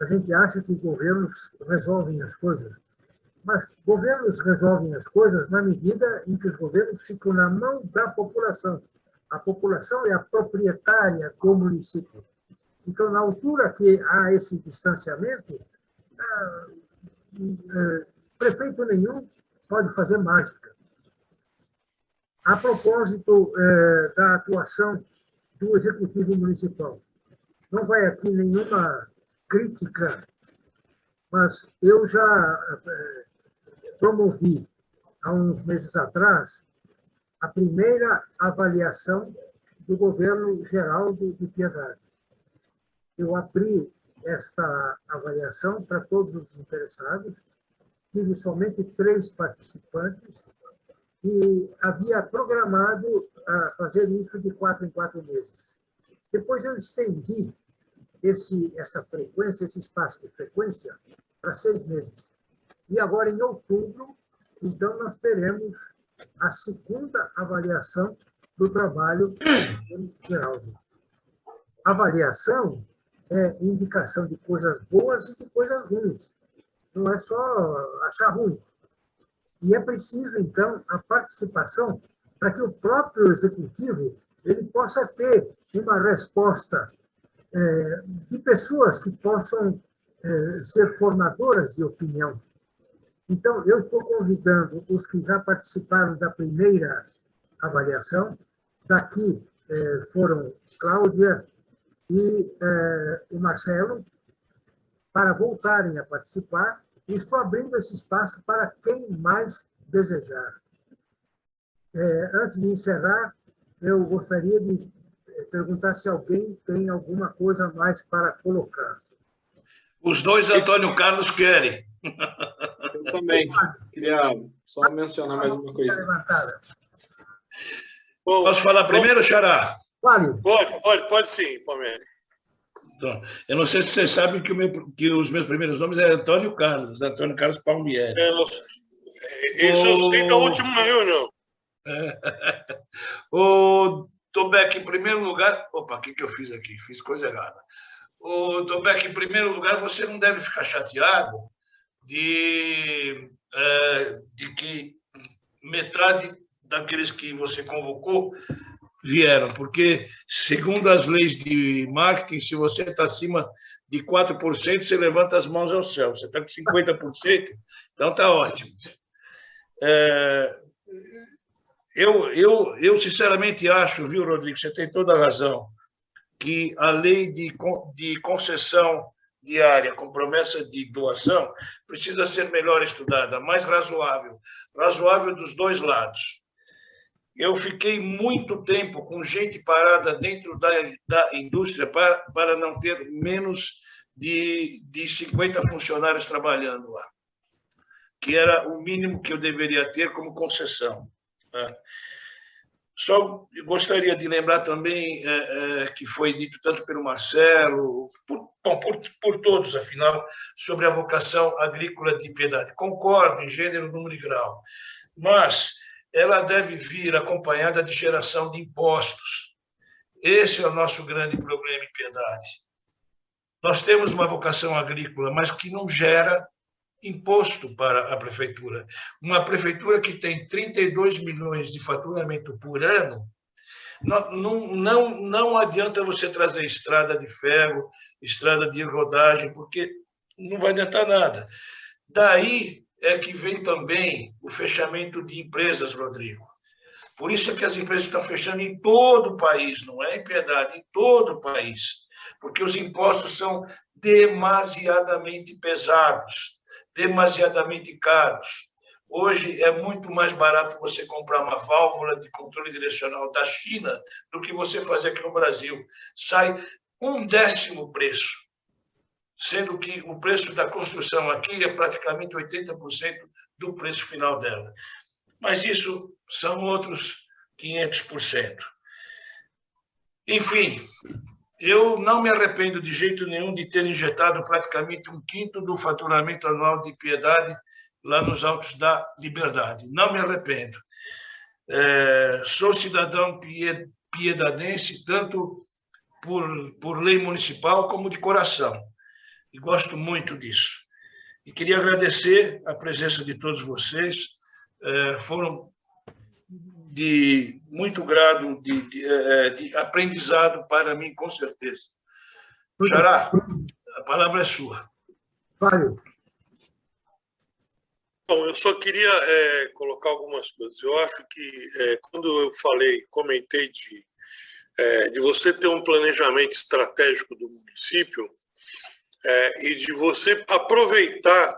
A gente acha que governos resolvem as coisas, mas governos resolvem as coisas na medida em que os governos ficam na mão da população. A população é a proprietária do município. Então, na altura que há esse distanciamento, prefeito nenhum pode fazer mágica. A propósito da atuação do Executivo Municipal, não vai aqui nenhuma crítica, mas eu já promovi, há uns meses atrás, a primeira avaliação do governo geral de Piedade. Eu abri esta avaliação para todos os interessados, tive somente 3 participantes e havia programado fazer isso de 4 em 4 meses. Depois eu estendi essa frequência, esse espaço de frequência, para 6 meses. E agora, em outubro, então, nós teremos a segunda avaliação do trabalho geral. Avaliação é indicação de coisas boas e de coisas ruins. Não é só achar ruim. E é preciso, então, a participação para que o próprio executivo ele possa ter uma resposta de pessoas que possam ser formadoras de opinião. Então, eu estou convidando os que já participaram da primeira avaliação, daqui foram Cláudia e o Marcelo, para voltarem a participar, e estou abrindo esse espaço para quem mais desejar. Antes de encerrar, eu gostaria de perguntar se alguém tem alguma coisa mais para colocar. Os dois Antônio Carlos querem. Eu também queria só mencionar mais uma coisa. Posso falar primeiro, Xará? Vale. Pode sim, Palmeiras. Então, eu não sei se vocês sabem que os meus primeiros nomes é Antônio Carlos Palmieri. Isso eu sei da última reunião. O Dolbeck, em primeiro lugar... Opa, o que eu fiz aqui? Fiz coisa errada. O Dolbeck, em primeiro lugar, você não deve ficar chateado de que metade daqueles que você convocou vieram, porque, segundo as leis de marketing, se você está acima de 4%, você levanta as mãos ao céu. Você está com 50%, então está ótimo. Eu sinceramente acho, viu, Rodrigo, você tem toda a razão, que a lei de concessão de área com promessa de doação precisa ser melhor estudada, mais razoável dos dois lados. Eu fiquei muito tempo com gente parada dentro da indústria para não ter menos de 50 funcionários trabalhando lá, que era o mínimo que eu deveria ter como concessão. né? Só gostaria de lembrar também que foi dito tanto pelo Marcelo, por todos, afinal, sobre a vocação agrícola de Piedade. Concordo em gênero, número e grau, mas ela deve vir acompanhada de geração de impostos. Esse é o nosso grande problema em Piedade. Nós temos uma vocação agrícola, mas que não gera imposto para a prefeitura. Uma prefeitura que tem 32 milhões de faturamento por ano, não adianta você trazer estrada de ferro, estrada de rodagem, porque não vai adiantar nada. Daí é que vem também o fechamento de empresas, Rodrigo. Por isso é que as empresas estão fechando em todo o país, não é em Piedade, em todo o país, porque os impostos são demasiadamente pesados, demasiadamente caros. Hoje é muito mais barato você comprar uma válvula de controle direcional da China do que você fazer aqui no Brasil. Sai 1/10 preço, sendo que o preço da construção aqui é praticamente 80% do preço final dela. Mas isso são outros 500%. Enfim, eu não me arrependo de jeito nenhum de ter injetado praticamente 1/5 do faturamento anual de Piedade lá nos Altos da Liberdade. Não me arrependo. Sou cidadão piedadense, tanto por lei municipal como de coração. E gosto muito disso. E queria agradecer a presença de todos vocês. Foram de muito grado de aprendizado para mim, com certeza. Xará, a palavra é sua. Fábio. Bom, eu só queria colocar algumas coisas. Eu acho que quando eu comentei de você ter um planejamento estratégico do município e de você aproveitar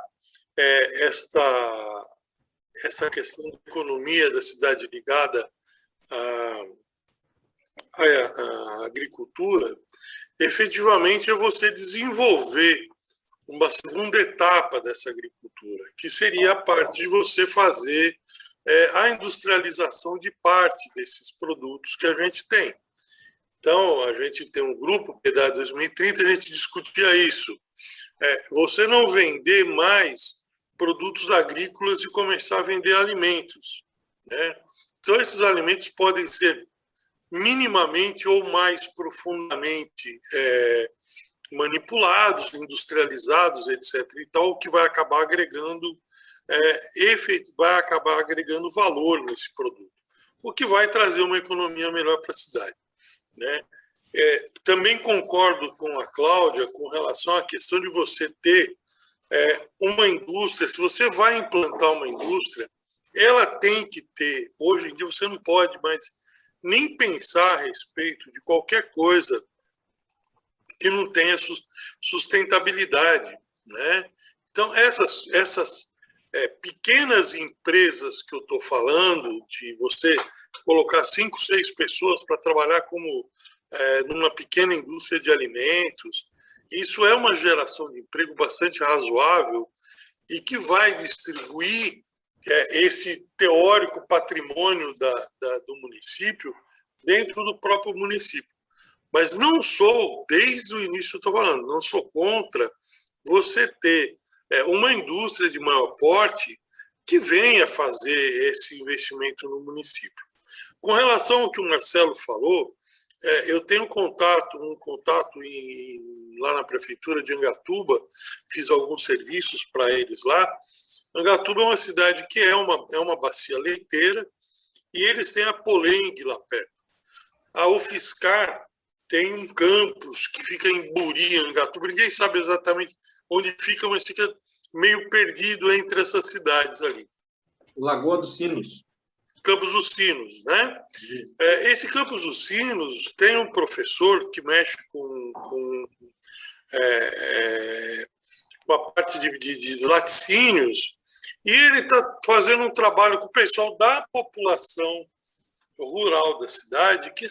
essa questão da economia da cidade ligada à agricultura, efetivamente é você desenvolver uma segunda etapa dessa agricultura, que seria a parte de você fazer a industrialização de parte desses produtos que a gente tem. Então, a gente tem um grupo, Piedade 2030, a gente discutia isso. Você não vender mais produtos agrícolas e começar a vender alimentos, né? Então, esses alimentos podem ser minimamente ou mais profundamente manipulados, industrializados, etc. E tal, o que vai acabar agregando valor nesse produto, o que vai trazer uma economia melhor para a cidade, né? Também concordo com a Cláudia com relação à questão de você ter uma indústria. Se você vai implantar uma indústria, ela tem que ter, hoje em dia você não pode mais nem pensar a respeito de qualquer coisa que não tenha sustentabilidade, né? Então, essas pequenas empresas que eu estou falando, de você colocar 5, 6 pessoas para trabalhar como numa pequena indústria de alimentos, isso é uma geração de emprego bastante razoável e que vai distribuir esse teórico patrimônio do município dentro do próprio município. Mas não sou, desde o início estou falando, não sou contra você ter uma indústria de maior porte que venha fazer esse investimento no município. Com relação ao que o Marcelo falou, eu tenho um contato lá na prefeitura de Angatuba, fiz alguns serviços para eles lá. Angatuba é uma cidade que é uma bacia leiteira e eles têm a Poleng lá perto. A UFSCar tem um campus que fica em Buri, Angatuba. Ninguém sabe exatamente onde fica, mas fica meio perdido entre essas cidades ali. Lagoa dos Sinos. Campos dos Sinos, né? Esse Campos dos Sinos tem um professor que mexe com uma parte de laticínios e ele está fazendo um trabalho com o pessoal da população rural da cidade, que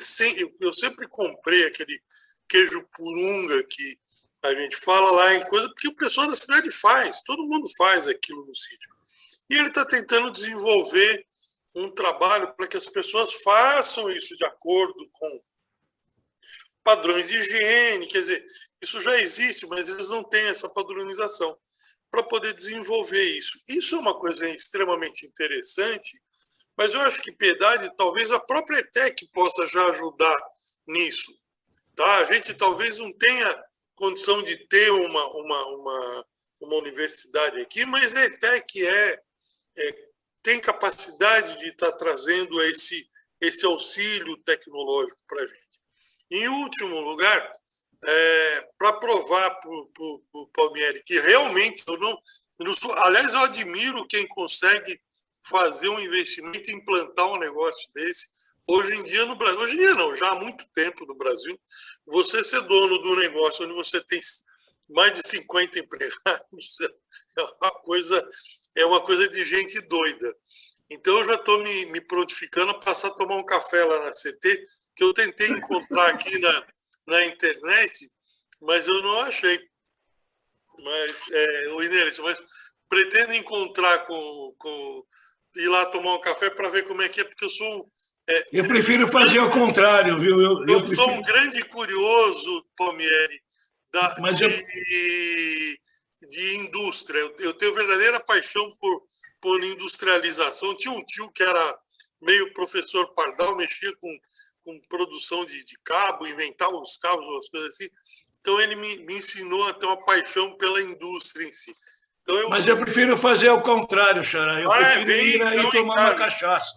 eu sempre comprei aquele queijo purunga que a gente fala lá em coisa, porque o pessoal da cidade faz, todo mundo faz aquilo no sítio. E ele está tentando desenvolver um trabalho para que as pessoas façam isso de acordo com padrões de higiene, quer dizer, isso já existe, mas eles não têm essa padronização para poder desenvolver isso. Isso é uma coisa extremamente interessante, mas eu acho que piedade, talvez a própria ETEC possa já ajudar nisso. Tá? A gente talvez não tenha condição de ter uma universidade aqui, mas a ETEC tem capacidade de estar trazendo esse auxílio tecnológico para a gente. Em último lugar, para provar para o Palmieri que realmente eu não sou. Aliás, eu admiro quem consegue fazer um investimento e implantar um negócio desse. Hoje em dia no Brasil, hoje em dia não, já há muito tempo no Brasil, você ser dono do negócio onde você tem mais de 50 empregados é uma coisa de gente doida. Então eu já estou me prontificando a passar a tomar um café lá na CT, que eu tentei encontrar aqui na internet, mas eu não achei. Mas, mas pretendo encontrar ir lá tomar um café para ver como é que é, porque eu sou... eu prefiro fazer o contrário, viu? Eu sou um grande curioso, Palmieri, de indústria. Eu tenho verdadeira paixão por industrialização. Tinha um tio que era meio professor Pardal, mexia com produção de cabo, inventava os cabos, umas coisas assim. Então, ele me ensinou a ter uma paixão pela indústria em si. Então, mas eu prefiro fazer o contrário, Xará. Eu prefiro ir aí então, tomar uma cachaça.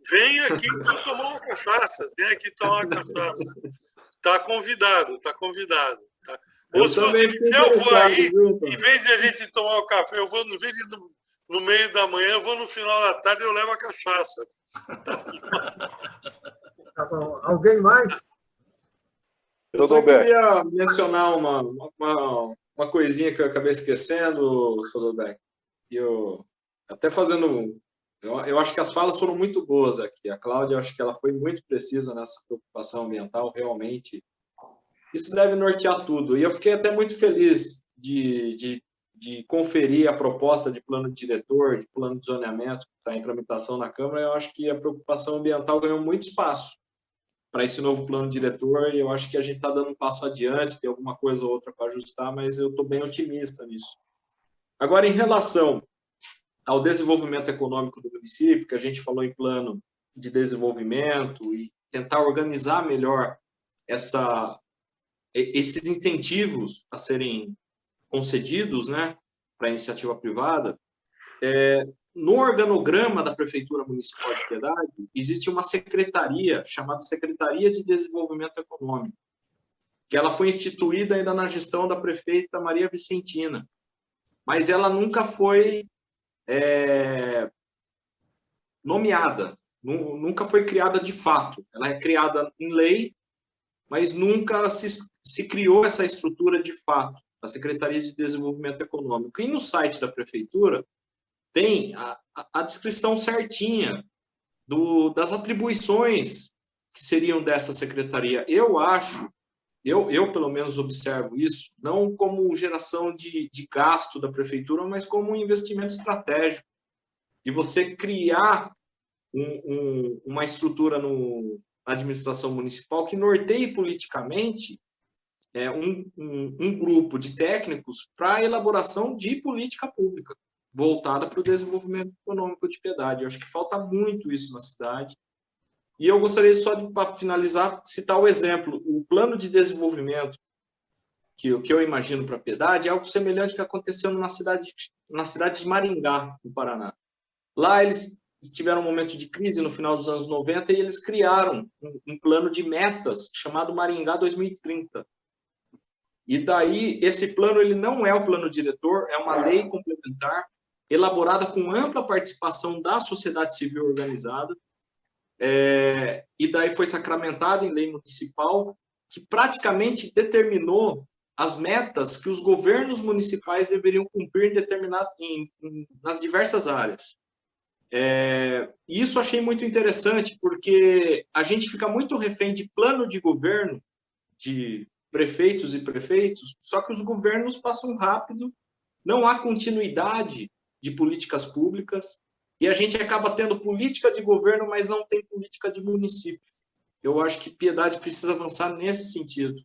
Vem aqui então tomar uma cachaça. Vem aqui tomar uma cachaça. Está convidado, está convidado. Tá? Ou se eu vou aí, em vez de a gente tomar o café, eu vou, em vez de ir no meio da manhã, eu vou no final da tarde e eu levo a cachaça. Tá bom. Alguém mais? Eu só queria mencionar uma coisinha que eu acabei esquecendo, Sodobeck. Eu até fazendo... Eu acho que as falas foram muito boas aqui. A Cláudia, eu acho que ela foi muito precisa nessa preocupação ambiental, realmente. Isso deve nortear tudo. E eu fiquei até muito feliz de conferir a proposta de plano diretor, de plano de zoneamento que está em tramitação na Câmara. Eu acho que a preocupação ambiental ganhou muito espaço para esse novo plano diretor, e eu acho que a gente está dando um passo adiante, tem alguma coisa ou outra para ajustar, mas eu estou bem otimista nisso. Agora, em relação ao desenvolvimento econômico do município, que a gente falou em plano de desenvolvimento e tentar organizar melhor esses incentivos a serem concedidos, né, para a iniciativa privada, no organograma da Prefeitura Municipal de Piedade, existe uma secretaria chamada Secretaria de Desenvolvimento Econômico, que ela foi instituída ainda na gestão da prefeita Maria Vicentina, mas ela nunca foi nomeada, nunca foi criada de fato. Ela é criada em lei, mas nunca se criou essa estrutura de fato, a Secretaria de Desenvolvimento Econômico. E no site da Prefeitura tem a descrição certinha das atribuições que seriam dessa secretaria. Eu acho, eu pelo menos observo isso, não como geração de gasto da prefeitura, mas como um investimento estratégico, de você criar uma estrutura na administração municipal que norteie politicamente um grupo de técnicos para a elaboração de política pública voltada para o desenvolvimento econômico de Piedade. Eu acho que falta muito isso na cidade. E eu gostaria só de, para finalizar, citar o exemplo. O plano de desenvolvimento que eu imagino para Piedade é algo semelhante que aconteceu na cidade de Maringá, no Paraná. Lá eles tiveram um momento de crise no final dos anos 90 e eles criaram um plano de metas chamado Maringá 2030. E daí, esse plano ele não é o plano diretor, é uma lei complementar, elaborada com ampla participação da sociedade civil organizada, e daí foi sacramentada em lei municipal, que praticamente determinou as metas que os governos municipais deveriam cumprir nas diversas áreas. E isso achei muito interessante, porque a gente fica muito refém de plano de governo, de prefeitos e prefeitos, só que os governos passam rápido, não há continuidade de políticas públicas, E a gente acaba tendo política de governo, mas não tem política de município. Eu acho que Piedade precisa avançar nesse sentido.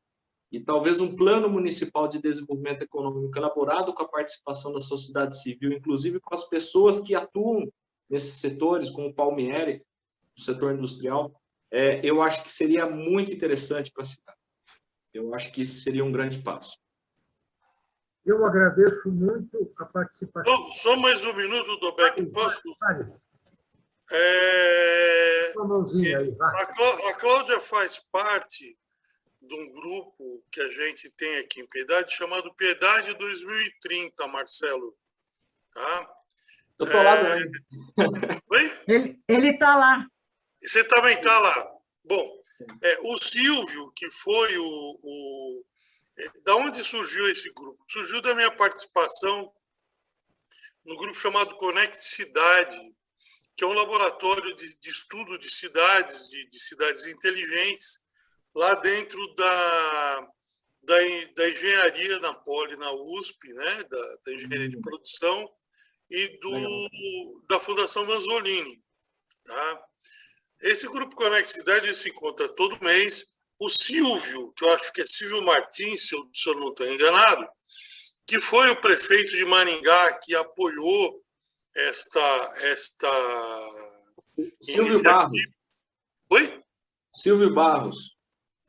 E talvez um plano municipal de desenvolvimento econômico elaborado com a participação da sociedade civil, inclusive com as pessoas que atuam nesses setores, como o Palmieri, do setor industrial, eu acho que seria muito interessante para a cidade. Eu acho que isso seria um grande passo. Eu agradeço muito a participação. Só mais um minuto, Dobeck, posso? Vale. Uma mãozinha aí, vai. A Cláudia faz parte de um grupo que a gente tem aqui em Piedade, chamado Piedade 2030, Marcelo. Tá? Eu estou lá dentro. Oi? Ele está lá. Você também está lá. Bom, o Silvio, que foi da onde surgiu esse grupo? Surgiu da minha participação no grupo chamado Conect Cidade, que é um laboratório de estudo de cidades, de cidades inteligentes, lá dentro da engenharia na Poli, na USP, né? da engenharia de produção, e da Fundação Vanzolini. Tá? Esse grupo Conect Cidade se encontra todo mês. O Silvio, que eu acho que é Silvio Martins, se eu não estou enganado, que foi o prefeito de Maringá que apoiou esta Silvio Barros. Oi? Silvio Barros.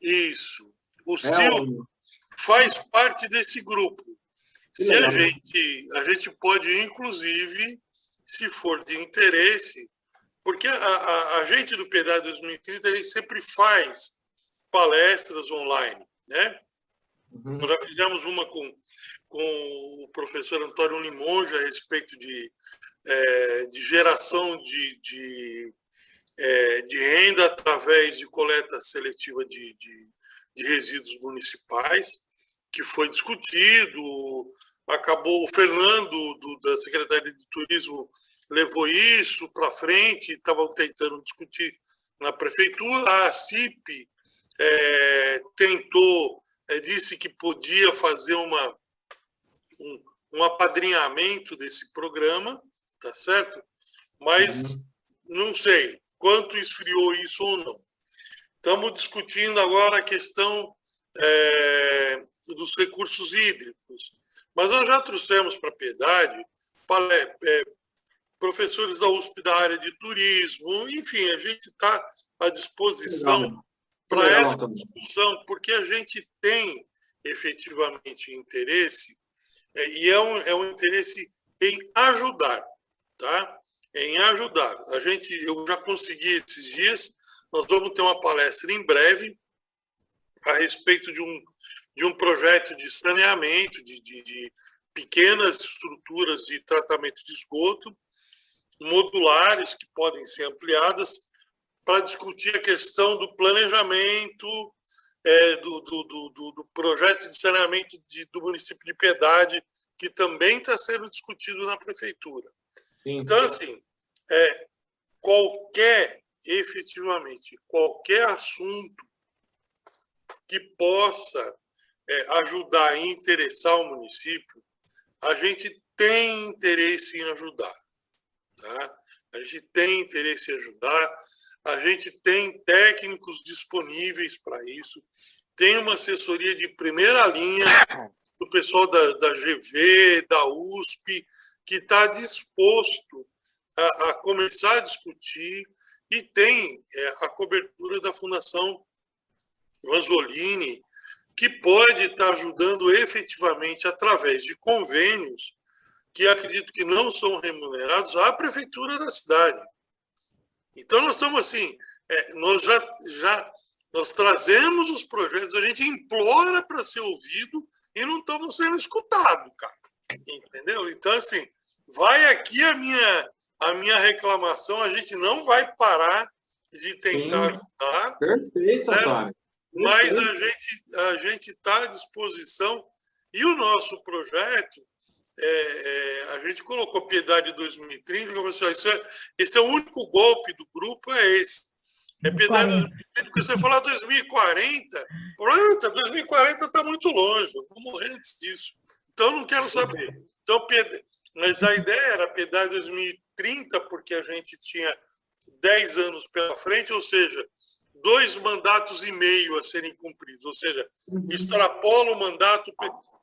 Isso. O Silvio faz parte desse grupo. Se a gente pode, inclusive, se for de interesse, porque a gente do Piedade 2030 ele sempre faz palestras online, né? Uhum. Nós já fizemos uma com o professor Antônio Limonja a respeito de geração de renda através de coleta seletiva de resíduos municipais, que foi discutido. Acabou o Fernando, da Secretaria de Turismo, levou isso para frente, estavam tentando discutir na prefeitura. A CIP tentou, disse que podia fazer um apadrinhamento desse programa, tá certo? Mas não sei quanto esfriou isso ou não. Estamos discutindo agora a questão dos recursos hídricos, mas nós já trouxemos para a Piedade professores da USP da área de turismo, enfim, a gente está à disposição para essa discussão, porque a gente tem efetivamente interesse, e é um interesse em ajudar, tá? Em ajudar. Eu já consegui esses dias, nós vamos ter uma palestra em breve a respeito de um projeto de saneamento, de pequenas estruturas de tratamento de esgoto, modulares, que podem ser ampliadas, para discutir a questão do planejamento do projeto de saneamento do município de Piedade, que também está sendo discutido na prefeitura. Sim. Então, assim, efetivamente, qualquer assunto que possa ajudar e interessar o município, a gente tem interesse em ajudar. Tá? A gente tem interesse em ajudar, a gente tem técnicos disponíveis para isso, tem uma assessoria de primeira linha do pessoal da GV, da USP, que está disposto a começar a discutir, e tem a cobertura da Fundação Vanzolini, que pode estar ajudando efetivamente através de convênios que acredito que não são remunerados à prefeitura da cidade. Então, nós estamos assim, nós trazemos os projetos, a gente implora para ser ouvido e não estamos sendo escutados, cara. Entendeu? Então, assim, vai aqui a minha reclamação, a gente não vai parar de tentar ajudar. Perfeito, Antônio. Mas a gente está à disposição, e o nosso projeto, a gente colocou Piedade 2030, que eu falei assim, esse é o único golpe do grupo, esse. Piedade 2030, porque você falar 2040, 2040 está muito longe, eu vou morrer antes disso. Então, eu não quero saber. Então, mas a ideia era Piedade 30, porque a gente tinha 10 anos pela frente, ou seja, 2 mandatos e meio a serem cumpridos, ou seja, extrapola o mandato,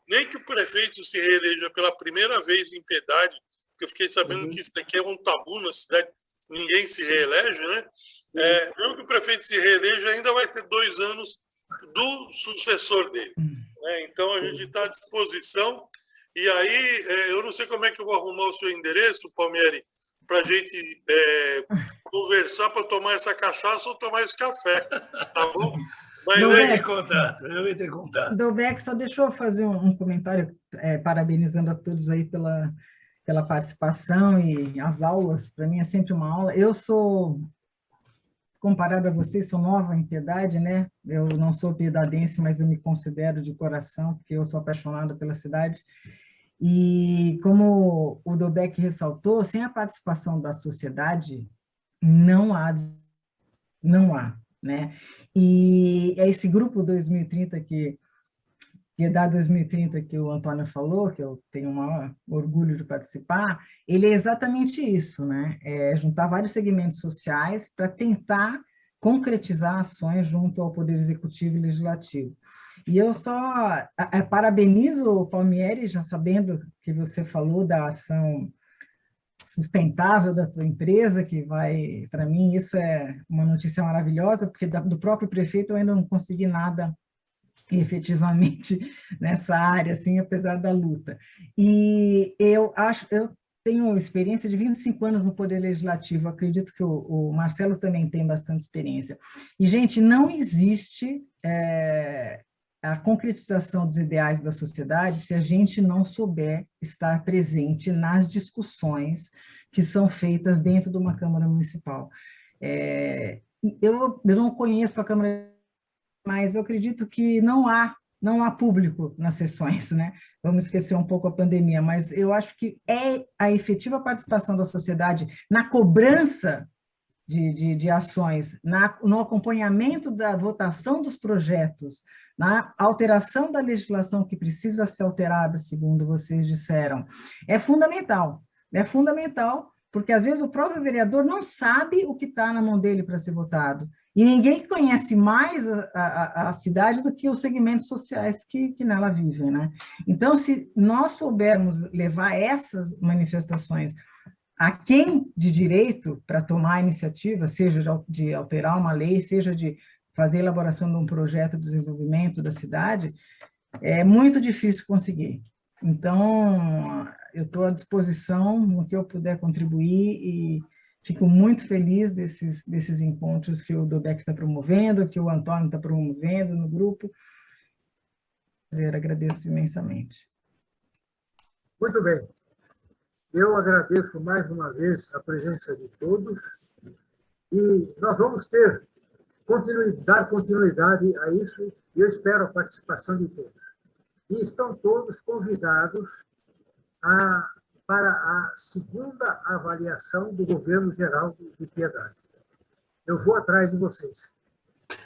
nem que o prefeito se reeleja pela primeira vez em Piedade, porque eu fiquei sabendo que isso aqui é um tabu na cidade, ninguém se reelege, né? Mesmo que o prefeito se reeleja, ainda vai ter 2 anos do sucessor dele. Né? Então, a gente está à disposição. E aí, eu não sei como é que eu vou arrumar o seu endereço, Palmieri, para a gente conversar para tomar essa cachaça ou tomar esse café, tá bom? Mas eu ia ter contato. Dobeck, só deixou eu fazer um comentário parabenizando a todos aí pela participação e as aulas. Para mim é sempre uma aula. Eu sou, comparado a vocês, sou nova em Piedade, né? Eu não sou piedadense, mas eu me considero de coração, porque eu sou apaixonada pela cidade. E como o Dobeck ressaltou, sem a participação da sociedade, não há, né? E é esse grupo 2030 Piedade 2030 que o Antônio falou, que eu tenho o maior orgulho de participar, ele é exatamente isso, né? Juntar vários segmentos sociais para tentar concretizar ações junto ao Poder Executivo e Legislativo. E eu só parabenizo o Palmieri, já sabendo que você falou da ação sustentável da sua empresa, que vai, para mim, isso é uma notícia maravilhosa, porque do próprio prefeito eu ainda não consegui nada efetivamente nessa área, assim, apesar da luta. E eu tenho experiência de 25 anos no Poder Legislativo, acredito que o Marcelo também tem bastante experiência. E, gente, não existe a concretização dos ideais da sociedade se a gente não souber estar presente nas discussões que são feitas dentro de uma Câmara Municipal. Eu não conheço a Câmara, mas eu acredito que não há público nas sessões, né? Vamos esquecer um pouco a pandemia, mas eu acho que é a efetiva participação da sociedade na cobrança de ações, no acompanhamento da votação dos projetos, na alteração da legislação que precisa ser alterada, segundo vocês disseram, é fundamental, porque às vezes o próprio vereador não sabe o que está na mão dele para ser votado, e ninguém conhece mais a cidade do que os segmentos sociais que nela vivem, né? Então, se nós soubermos levar essas manifestações a quem de direito para tomar a iniciativa, seja de alterar uma lei, seja de fazer a elaboração de um projeto de desenvolvimento da cidade, é muito difícil conseguir. Então, eu estou à disposição no que eu puder contribuir e fico muito feliz desses encontros que o Dobeck está promovendo, que o Antônio está promovendo no grupo. Agradeço imensamente. Muito bem. Eu agradeço mais uma vez a presença de todos e nós vamos dar continuidade a isso e eu espero a participação de todos. E estão todos convidados para a segunda avaliação do governo geral de Piedade. Eu vou atrás de vocês.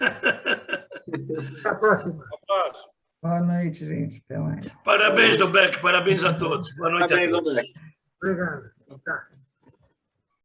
Até a próxima. Boa noite, gente. Até mais. Parabéns, Dobeck. Parabéns a todos. Boa noite a todos. Obrigado.